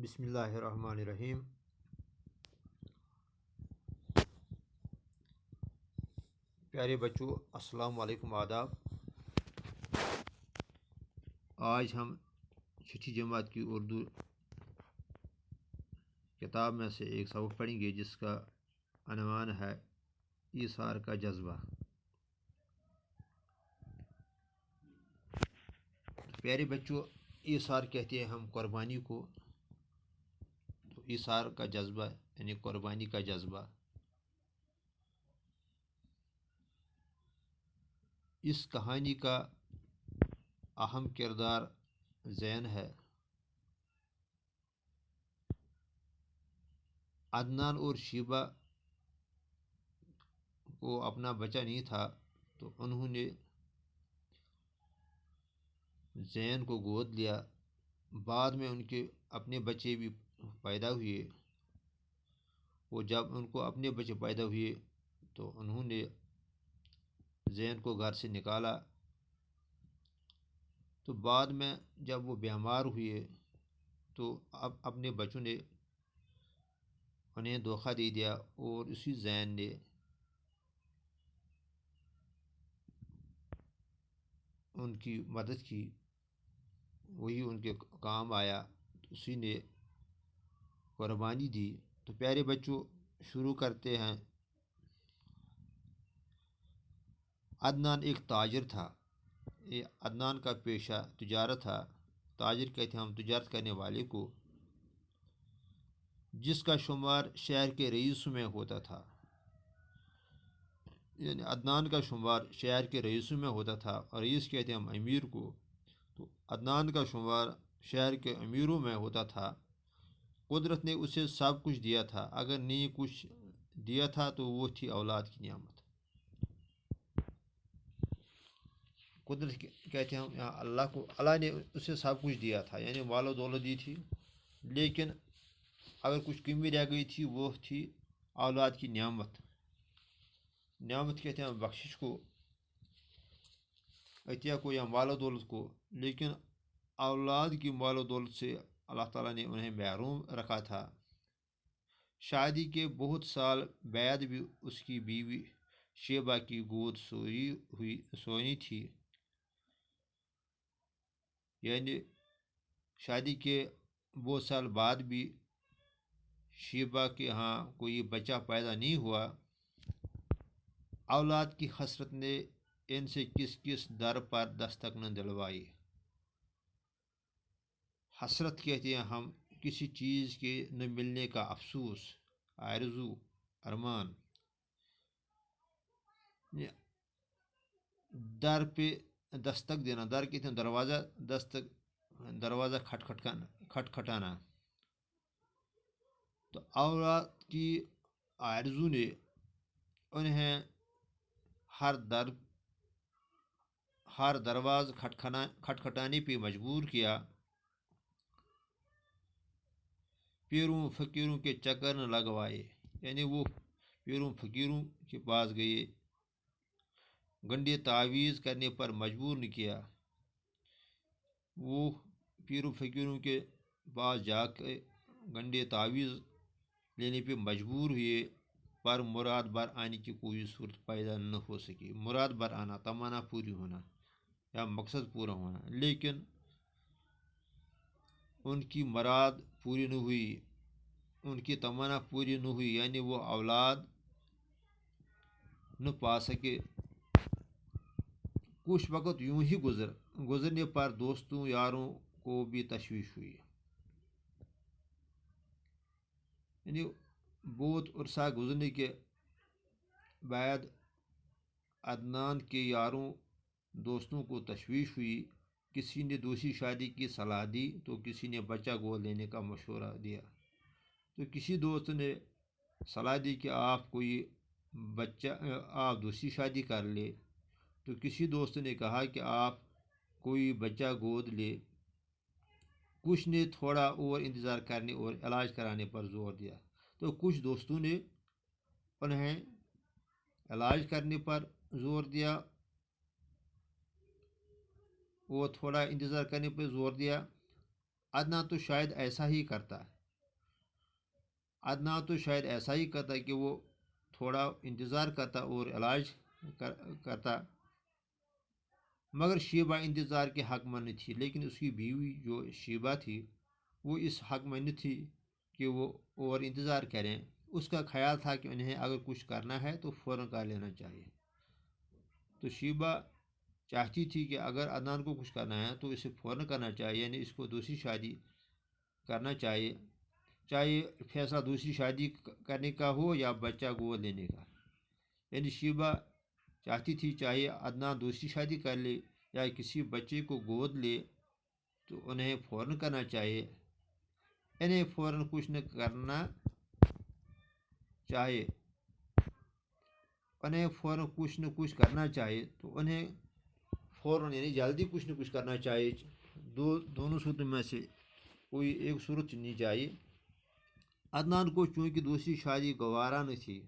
بسم اللہ الرحمن الرحیم۔ پیارے بچوں، السلام علیکم، آداب۔ آج ہم چھٹی جماعت کی اردو کتاب میں سے ایک سبق پڑھیں گے جس کا عنوان ہے ایثار کا جذبہ۔ پیارے بچوں، ایثار کہتے ہیں ہم قربانی کو، تو ایثار کا جذبہ یعنی قربانی کا جذبہ۔ اس کہانی کا اہم کردار زین ہے۔ عدنان اور شیبہ کو اپنا بچہ نہیں تھا تو انہوں نے زین کو گود لیا۔ بعد میں ان کے اپنے بچے بھی پیدا ہوئے۔ وہ جب ان کو اپنے بچے پیدا ہوئے تو انہوں نے زین کو گھر سے نکالا۔ تو بعد میں جب وہ بیمار ہوئے تو اب اپنے بچوں نے انہیں دھوکہ دے دیا اور اسی زین نے ان کی مدد کی، وہی ان کے کام آیا، اسی نے قربانی دی۔ تو پیارے بچوں، شروع کرتے ہیں۔ عدنان ایک تاجر تھا۔ عدنان کا پیشہ تجارت تھا۔ تاجر کہتے ہیں ہم تجارت کرنے والے کو، جس کا شمار شہر کے رئیسوں میں ہوتا تھا۔ یعنی عدنان کا شمار شہر کے رئیسوں میں ہوتا تھا، اور رئیس کہتے ہیں ہم امیر کو، تو عدنان کا شمار شہر کے امیروں میں ہوتا تھا۔ قدرت نے اسے سب کچھ دیا تھا، اگر نہیں کچھ دیا تھا تو وہ تھی اولاد کی نعمت۔ قدرت کہتے ہیں ہم اللہ نے اسے سب کچھ دیا تھا، یعنی مال و دولت دی تھی، لیکن اگر کچھ کمی رہ گئی تھی وہ تھی اولاد کی نعمت۔ نعمت کہتے ہیں بخشش کو، عطیہ کو یا مال و دولت کو، لیکن اولاد کی مال و دولت سے اللہ تعالیٰ نے انہیں محروم رکھا تھا۔ شادی کے بہت سال بعد بھی اس کی بیوی شیبہ کی گود سونی تھی، یعنی شادی کے بہت سال بعد بھی شیبہ کے ہاں کوئی بچہ پیدا نہیں ہوا۔ اولاد کی حسرت نے ان سے کس کس در پر دستک نہ دلوائی۔ حسرت کہتے ہیں ہم کسی چیز کے نہ ملنے کا افسوس، آرزو، ارمان۔ در پہ دستک دینا، در کہتے ہیں دروازہ، دروازہ کھٹکھٹانا۔ تو اولاد کی آرزو نے انہیں ہر دروازہ کھٹکھٹانے پہ مجبور کیا۔ پیروں فقیروں کے چکر نہ لگوائے، یعنی وہ پیروں فقیروں کے پاس گئے، گنڈے تعویذ کرنے پر مجبور نہ کیا۔ وہ پیروں فقیروں کے پاس جا کے گنڈے تعویذ لینے پہ مجبور ہوئے، پر مراد بر آنے کی کوئی صورت پیدا نہ ہو سکی۔ مراد بر آنا، تمنا پوری ہونا یا مقصد پورا ہونا، لیکن ان کی مراد پوری نہ ہوئی، ان کی تمنا پوری نہ ہوئی، یعنی وہ اولاد نہ پا سکے۔ کچھ وقت یوں ہی گزرنے پر دوستوں یاروں کو بھی تشویش ہوئی، یعنی بہت عرصہ گزرنے کے بعد عدنان کے یاروں دوستوں کو تشویش ہوئی۔ کسی نے دوسری شادی کی صلاح دی تو کسی نے بچہ گود لینے کا مشورہ دیا۔ تو کسی دوست نے صلاح دی کہ آپ دوسری شادی کر لے، تو کسی دوست نے کہا کہ آپ کوئی بچہ گود لے۔ کچھ نے تھوڑا اور انتظار کرنے اور علاج کرانے پر زور دیا، تو کچھ دوستوں نے انہیں علاج کرنے پر زور دیا اور تھوڑا انتظار کرنے پر زور دیا۔ عدنان تو شاید ایسا ہی کرتا، عدنان تو شاید ایسا ہی کرتا کہ وہ تھوڑا انتظار کرتا اور علاج کرتا، مگر شیبہ انتظار کے حق میں نہیں تھی۔ لیکن اس کی بیوی جو شیبہ تھی وہ اس حق میں نہیں تھی کہ وہ اور انتظار کریں۔ اس کا خیال تھا کہ انہیں اگر کچھ کرنا ہے تو فوراً کر لینا چاہیے۔ تو شیبہ چاہتی تھی کہ اگر عدنان کو کچھ کرنا ہے تو اسے فوراً کرنا چاہیے، یعنی اس کو دوسری شادی کرنا چاہیے، چاہے فیصلہ دوسری شادی کرنے کا ہو یا بچہ گود لینے کا۔ یعنی شیبہ چاہتی تھی چاہے عدنان دوسری شادی کر لے یا کسی بچے کو گود لے تو انہیں فوراً کرنا چاہیے، انہیں فوراً کچھ نہ کرنا چاہیے، انہیں فوراً کچھ نہ کچھ کرنا چاہیے، تو انہیں فوراً یعنی جلدی کچھ نہ کچھ کرنا چاہیے۔ دونوں صورتوں میں سے کوئی ایک صورت چننی چاہیے۔ عدنان کو چونکہ دوسری شادی گوارا نہ تھی،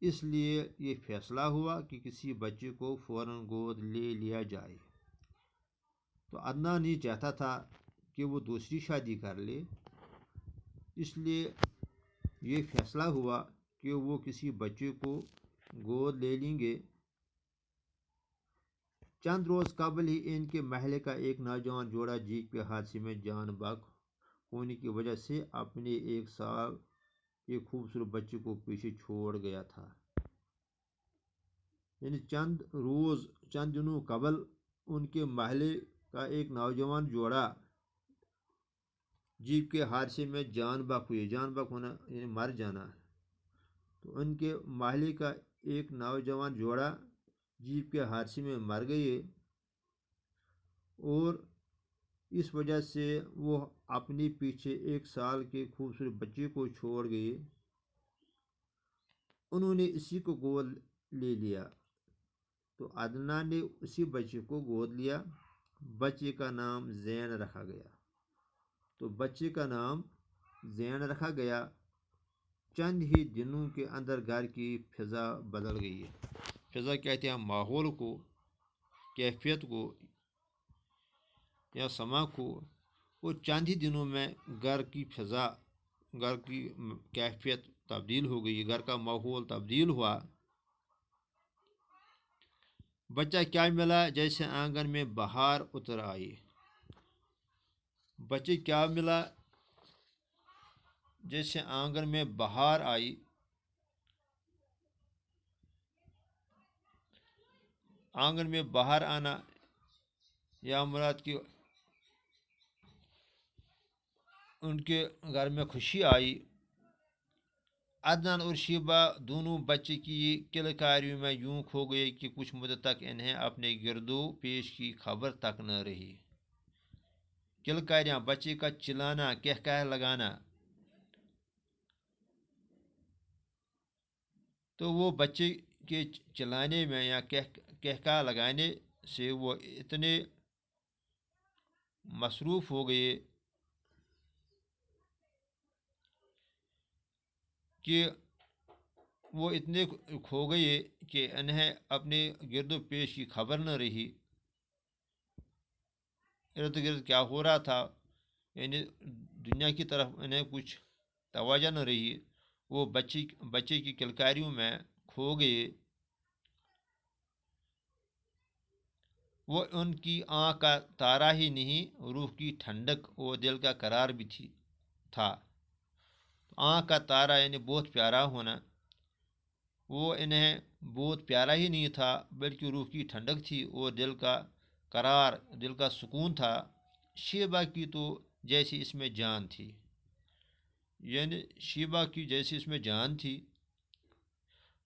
اس لیے یہ فیصلہ ہوا کہ کسی بچے کو فوراً گود لے لیا جائے۔ تو عدنان یہ چاہتا تھا کہ وہ دوسری شادی کر لے، اس لیے یہ فیصلہ ہوا کہ وہ کسی بچے کو گود لے لیں گے۔ چند روز قبل ہی ان کے محلے کا ایک نوجوان جوڑا جیپ کے حادثے میں جان بحق ہونے کی وجہ سے اپنے 1 سال کے خوبصورت بچے کو پیچھے چھوڑ گیا تھا۔ یعنی چند دنوں قبل ان کے محلے کا ایک نوجوان جوڑا جیپ کے حادثے میں جان بحق ہوئی۔ جان بحق ہونا یعنی مر جانا۔ تو ان کے محلے کا ایک نوجوان جوڑا جیپ کے حادثے میں مر گئے اور اس وجہ سے وہ اپنے پیچھے 1 سال کے خوبصورت بچے کو چھوڑ گئے۔ انہوں نے اسی کو گود لے لیا۔ تو عدنان نے اسی بچے کو گود لیا۔ بچے کا نام زین رکھا گیا۔ تو بچے کا نام زین رکھا گیا۔ چند ہی دنوں کے اندر گھر کی فضا بدل گئی ہے۔ فضا کہتے ہیں ماحول کو، کیفیت کو یا سما کو۔ وہ چند ہی دنوں میں گھر کی فضا، گھر کی کیفیت تبدیل ہو گئی، گھر کا ماحول تبدیل ہوا۔ بچہ کیا ملا جیسے آنگن میں بہار اتر آئی۔ بچے کیا ملا جیسے آنگن میں بہار آئی۔ آنگن میں بہار آنا یا مراد کی ان کے گھر میں خوشی آئی۔ عدنان اور شیبہ دونوں بچے کی کلکاریوں میں یوں کھو گئے کہ کچھ مدت تک انہیں اپنے گرد و پیش کی خبر تک نہ رہی۔ کلکاریاں، بچے کا چلانا، کہکہ لگانا۔ تو وہ بچے کے چلانے میں یا کہکہ لگانے سے وہ اتنے مصروف ہو گئے کہ وہ اتنے کھو گئے کہ انہیں اپنے گرد و پیش کی خبر نہ رہی، ارد گرد کیا ہو رہا تھا، یعنی دنیا کی طرف انہیں کچھ توجہ نہ رہی۔ وہ بچے کی کلکاریوں میں کھو گئے۔ وہ ان کی آنکھ کا تارا ہی نہیں، روح کی ٹھنڈک اور دل کا قرار بھی تھا۔ آنکھ کا تارا یعنی بہت پیارا ہونا، وہ انہیں بہت پیارا ہی نہیں تھا بلکہ روح کی ٹھنڈک تھی اور دل کا قرار، دل کا سکون تھا۔ شیبہ کی تو جیسی اس میں جان تھی، یعنی شیبہ کی جیسی اس میں جان تھی،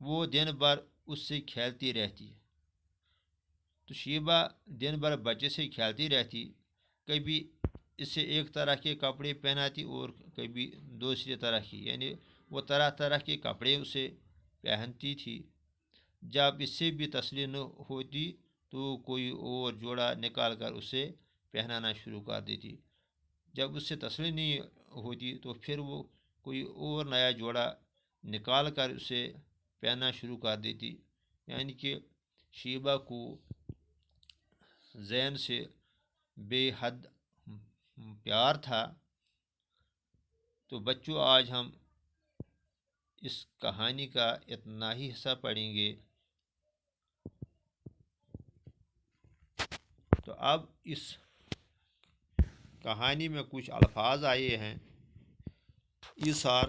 وہ دن بھر اس سے کھیلتی رہتی۔ تو شیبہ دن بھر بچے سے کھیلتی رہتی، کبھی اسے ایک طرح کے کپڑے پہناتی اور کبھی دوسری طرح کی، یعنی وہ طرح طرح کے کپڑے اسے پہنتی تھی۔ جب اس سے بھی تسلی نہ ہوتی تو کوئی اور جوڑا نکال کر اسے پہنانا شروع کر دیتی۔ جب اس سے تسلی نہیں ہوتی تو پھر وہ کوئی اور نیا جوڑا نکال کر اسے پہننا شروع کر دیتی۔ یعنی کہ شیبہ کو زین سے بے حد پیار تھا۔ تو بچوں، آج ہم اس کہانی کا اتنا ہی حصہ پڑھیں گے۔ تو اب اس کہانی میں کچھ الفاظ آئے ہیں: ایثار،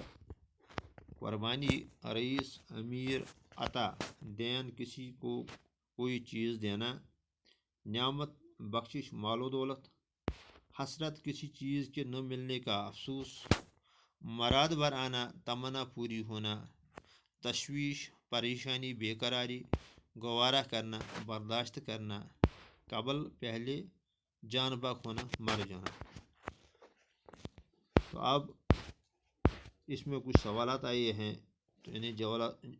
قربانی، رئیس، امیر، عطا، دین، کسی کو کوئی چیز دینا، نعمت، بخشش، مال و دولت، حسرت، کسی چیز کے نہ ملنے کا افسوس، مراد بر آنا، تمنا پوری ہونا، تشویش، پریشانی، بے قراری، گوارا کرنا، برداشت کرنا، قبل، پہلے، جان بحق ہونا، مر جانا۔ تو اب اس میں کچھ سوالات آئے ہیں، تو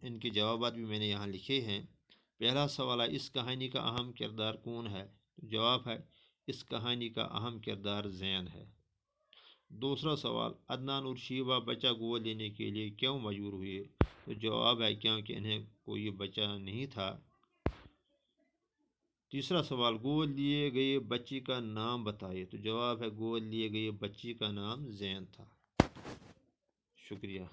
ان کے جوابات بھی میں نے یہاں لکھے ہیں۔ پہلا سوال ہے: اس کہانی کا اہم کردار کون ہے؟ تو جواب ہے: اس کہانی کا اہم کردار زین ہے۔ دوسرا سوال: عدنان اور شیبہ بچہ گود لینے کے لیے کیوں مجبور ہوئے؟ تو جواب ہے: کیونکہ انہیں کوئی بچہ نہیں تھا۔ تیسرا سوال: گود لیے گئے بچے کا نام بتائیے۔ تو جواب ہے: گود لیے گئے بچے کا نام زین تھا۔ شکریہ۔